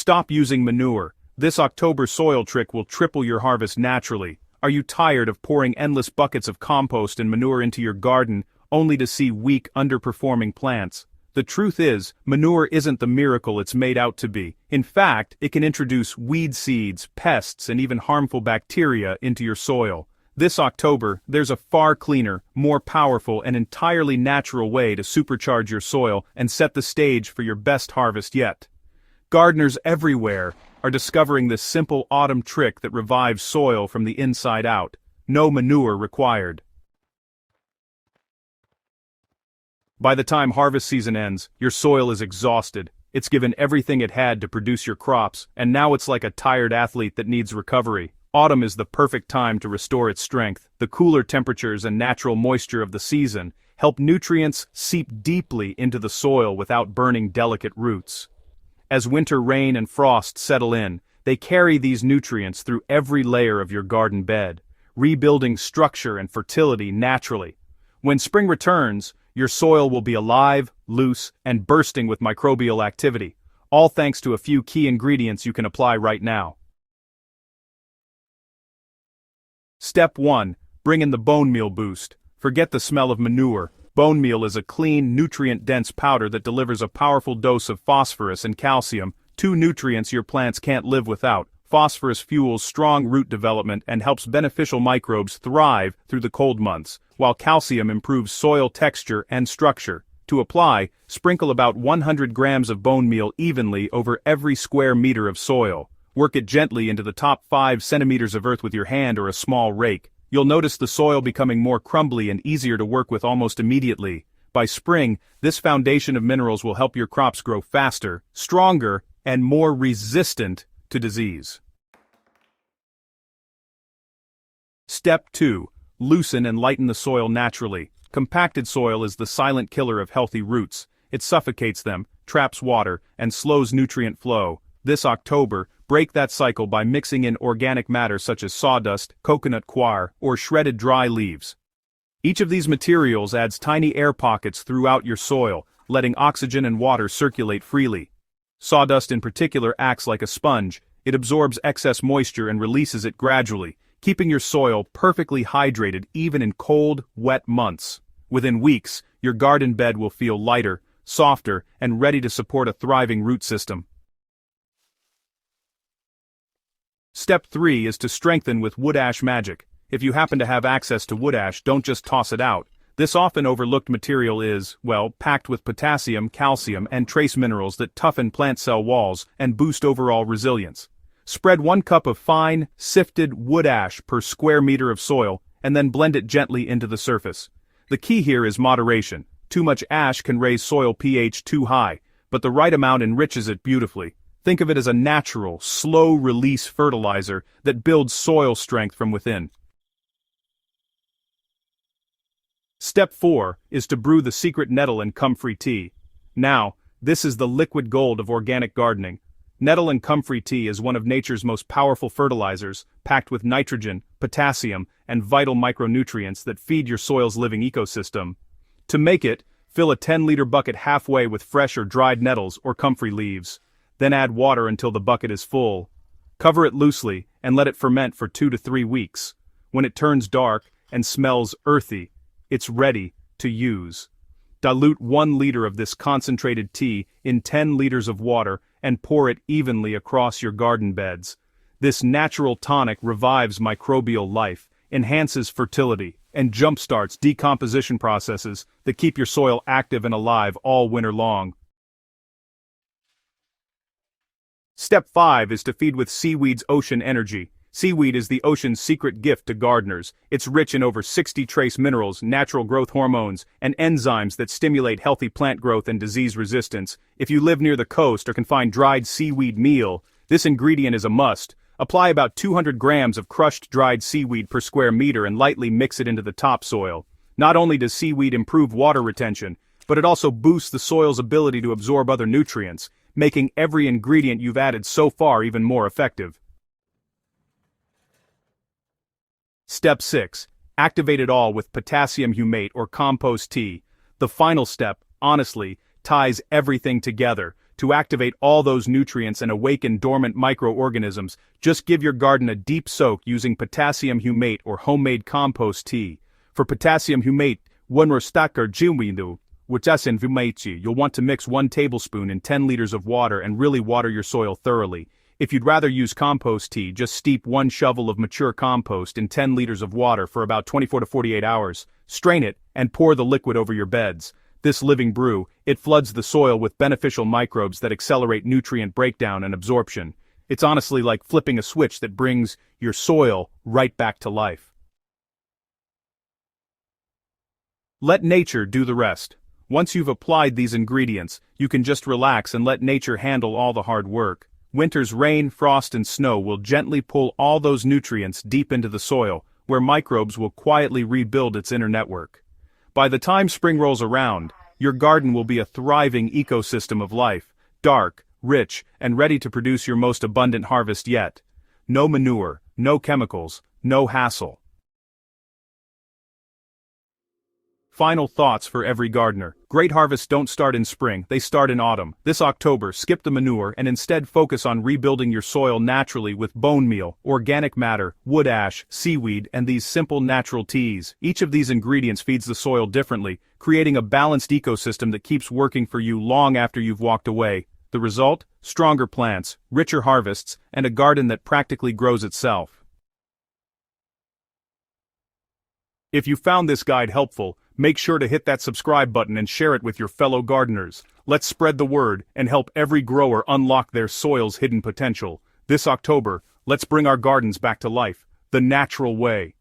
Stop using manure. This October soil trick will triple your harvest naturally. Are you tired of pouring endless buckets of compost and manure into your garden, only to see weak, underperforming plants? The truth is, manure isn't the miracle it's made out to be. In fact, it can introduce weed seeds, pests, and even harmful bacteria into your soil. This October, there's a far cleaner, more powerful, and entirely natural way to supercharge your soil and set the stage for your best harvest yet. Gardeners everywhere are discovering this simple autumn trick that revives soil from the inside out. No manure required. By the time harvest season ends, your soil is exhausted. It's given everything it had to produce your crops, and now it's like a tired athlete that needs recovery. Autumn is the perfect time to restore its strength. The cooler temperatures and natural moisture of the season help nutrients seep deeply into the soil without burning delicate roots. As winter rain and frost settle in, they carry these nutrients through every layer of your garden bed, rebuilding structure and fertility naturally. When spring returns, your soil will be alive, loose, and bursting with microbial activity, all thanks to a few key ingredients you can apply right now. Step 1. Bring in the bone meal boost. Forget the smell of manure. Bone meal is a clean, nutrient-dense powder that delivers a powerful dose of phosphorus and calcium, two nutrients your plants can't live without. Phosphorus fuels strong root development and helps beneficial microbes thrive through the cold months, while calcium improves soil texture and structure. To apply, sprinkle about 100 grams of bone meal evenly over every square meter of soil. Work it gently into the top 5 centimeters of earth with your hand or a small rake. You'll notice the soil becoming more crumbly and easier to work with almost immediately. By spring, this foundation of minerals will help your crops grow faster, stronger, and more resistant to disease. Step 2. Loosen and lighten the soil naturally. Compacted soil is the silent killer of healthy roots. It suffocates them, traps water, and slows nutrient flow. This October, break that cycle by mixing in organic matter such as sawdust, coconut coir, or shredded dry leaves. Each of these materials adds tiny air pockets throughout your soil, letting oxygen and water circulate freely. Sawdust in particular acts like a sponge. It absorbs excess moisture and releases it gradually, keeping your soil perfectly hydrated even in cold, wet months. Within weeks, your garden bed will feel lighter, softer, and ready to support a thriving root system. Step 3 is to strengthen with wood ash magic. If you happen to have access to wood ash, don't just toss it out. This often overlooked material is, well, packed with potassium, calcium, and trace minerals that toughen plant cell walls and boost overall resilience. Spread 1 cup of fine, sifted wood ash per square meter of soil, and then blend it gently into the surface. The key here is moderation. Too much ash can raise soil pH too high, but the right amount enriches it beautifully. Think of it as a natural, slow-release fertilizer that builds soil strength from within. Step 4 is to brew the secret nettle and comfrey tea. Now, this is the liquid gold of organic gardening. Nettle and comfrey tea is one of nature's most powerful fertilizers, packed with nitrogen, potassium, and vital micronutrients that feed your soil's living ecosystem. To make it, fill a 10-liter bucket halfway with fresh or dried nettles or comfrey leaves. Then add water until the bucket is full. Cover it loosely and let it ferment for 2 to 3 weeks. When it turns dark and smells earthy, it's ready to use. Dilute 1 liter of this concentrated tea in 10 liters of water and pour it evenly across your garden beds. This natural tonic revives microbial life, enhances fertility, and jumpstarts decomposition processes that keep your soil active and alive all winter long. Step 5 is to feed with Seaweed's ocean energy. Seaweed is the ocean's secret gift to gardeners. It's rich in over 60 trace minerals, natural growth hormones, and enzymes that stimulate healthy plant growth and disease resistance. If you live near the coast or can find dried seaweed meal, this ingredient is a must. Apply about 200 grams of crushed dried seaweed per square meter and lightly mix it into the topsoil. Not only does seaweed improve water retention, but it also boosts the soil's ability to absorb other nutrients, making every ingredient you've added so far even more effective. Step 6. Activate it all with potassium humate or compost tea. The final step, honestly, ties everything together. to activate all those nutrients and awaken dormant microorganisms. Just give your garden a deep soak using potassium humate or homemade compost tea. For potassium humate, you'll want to mix 1 tablespoon in 10 liters of water and really water your soil thoroughly. If you'd rather use compost tea, just steep 1 shovel of mature compost in 10 liters of water for about 24 to 48 hours, strain it, and pour the liquid over your beds. This living brew, it floods the soil with beneficial microbes that accelerate nutrient breakdown and absorption. It's honestly like flipping a switch that brings your soil right back to life. Let nature do the rest. Once you've applied these ingredients, you can just relax and let nature handle all the hard work. Winter's rain, frost and snow will gently pull all those nutrients deep into the soil, where microbes will quietly rebuild its inner network. By the time spring rolls around, your garden will be a thriving ecosystem of life, dark, rich, and ready to produce your most abundant harvest yet. No manure, no chemicals, no hassle. Final thoughts for every gardener. Great harvests don't start in spring, they start in autumn. This October, skip the manure and instead focus on rebuilding your soil naturally with bone meal, organic matter, wood ash, seaweed, and these simple natural teas. Each of these ingredients feeds the soil differently, creating a balanced ecosystem that keeps working for you long after you've walked away. The result? Stronger plants, richer harvests, and a garden that practically grows itself. If you found this guide helpful, make sure to hit that subscribe button and share it with your fellow gardeners. Let's spread the word and help every grower unlock their soil's hidden potential. This October, let's bring our gardens back to life, the natural way.